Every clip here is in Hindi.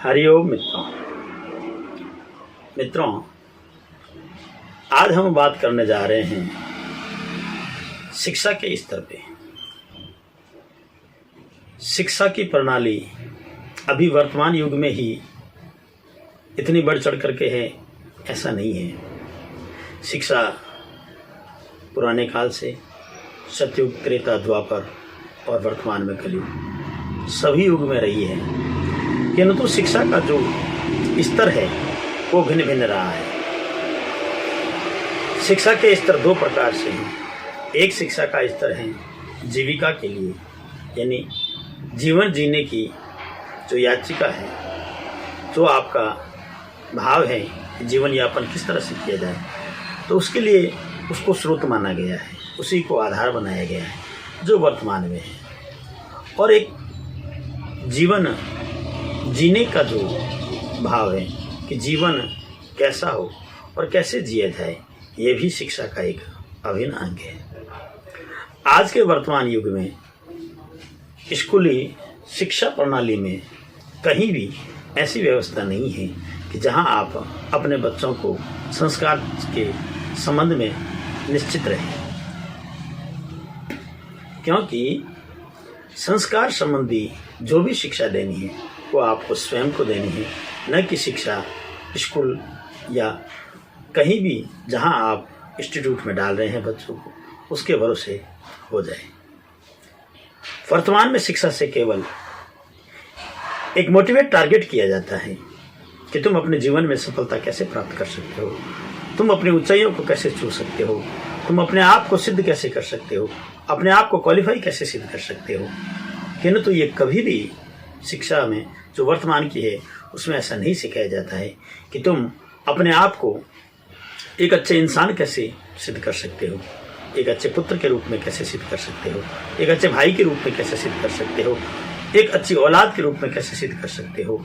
हरिओम मित्रों, आज हम बात करने जा रहे हैं शिक्षा के स्तर पे। शिक्षा की प्रणाली अभी वर्तमान युग में ही इतनी बढ़ चढ़ करके है, ऐसा नहीं है। शिक्षा पुराने काल से सतयुग, त्रेता, द्वापर और वर्तमान में कलयुग सभी युग में रही है, किंतु शिक्षा का जो स्तर है वो भिन्न भिन्न रहा है। शिक्षा के स्तर दो प्रकार से हैं। एक शिक्षा का स्तर है जीविका के लिए, यानी जीवन जीने की जो याचिका है, जो आपका भाव है कि जीवन यापन किस तरह से किया जाए, तो उसके लिए उसको स्रोत माना गया है, उसी को आधार बनाया गया है जो वर्तमान में है। और एक जीवन जीने का जो भाव है कि जीवन कैसा हो और कैसे जिया जाए, ये भी शिक्षा का एक अभिन्न अंग है। आज के वर्तमान युग में स्कूली शिक्षा प्रणाली में कहीं भी ऐसी व्यवस्था नहीं है कि जहां आप अपने बच्चों को संस्कार के संबंध में निश्चित रहें, क्योंकि संस्कार संबंधी जो भी शिक्षा देनी है वो आपको स्वयं को देनी है, न कि शिक्षा स्कूल या कहीं भी जहां आप इंस्टीट्यूट में डाल रहे हैं बच्चों को उसके भरोसे हो जाए। वर्तमान में शिक्षा से केवल एक मोटिवेट टारगेट किया जाता है कि तुम अपने जीवन में सफलता कैसे प्राप्त कर सकते हो, तुम अपनी ऊंचाइयों को कैसे छू सकते हो, तुम अपने आप को सिद्ध कैसे कर सकते हो, अपने आप को क्वालिफाई कैसे सिद्ध कर सकते हो। किंतु ये कभी भी शिक्षा में जो वर्तमान की है उसमें ऐसा नहीं सिखाया जाता है कि तुम अपने आप को एक अच्छे इंसान कैसे सिद्ध कर सकते हो, एक अच्छे पुत्र के रूप में कैसे सिद्ध कर सकते हो, एक अच्छे भाई के रूप में कैसे सिद्ध कर सकते हो, एक अच्छी औलाद के रूप में कैसे सिद्ध कर सकते हो,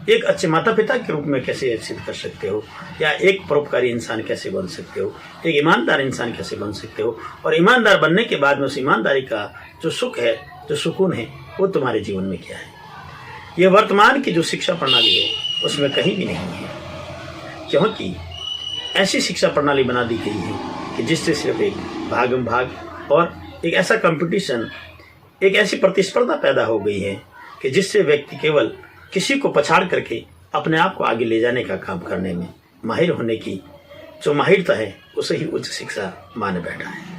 एक अच्छे माता पिता के रूप में कैसे सिद्ध कर सकते हो, या एक परोपकारी इंसान कैसे बन सकते हो, एक ईमानदार इंसान कैसे बन सकते हो। और ईमानदार बनने के बाद में उस ईमानदारी का जो सुख है, जो सुकून है, वो तुम्हारे जीवन में क्या है। यह वर्तमान की जो शिक्षा प्रणाली है उसमें कहीं भी नहीं है, क्योंकि ऐसी शिक्षा प्रणाली बना दी गई है कि जिससे सिर्फ एक भागम भाग और एक ऐसा कंपटीशन, एक ऐसी प्रतिस्पर्धा पैदा हो गई है कि जिससे व्यक्ति केवल किसी को पछाड़ करके अपने आप को आगे ले जाने का काम करने में माहिर होने की जो माहिरता है उसे ही उच्च शिक्षा माने बैठा है।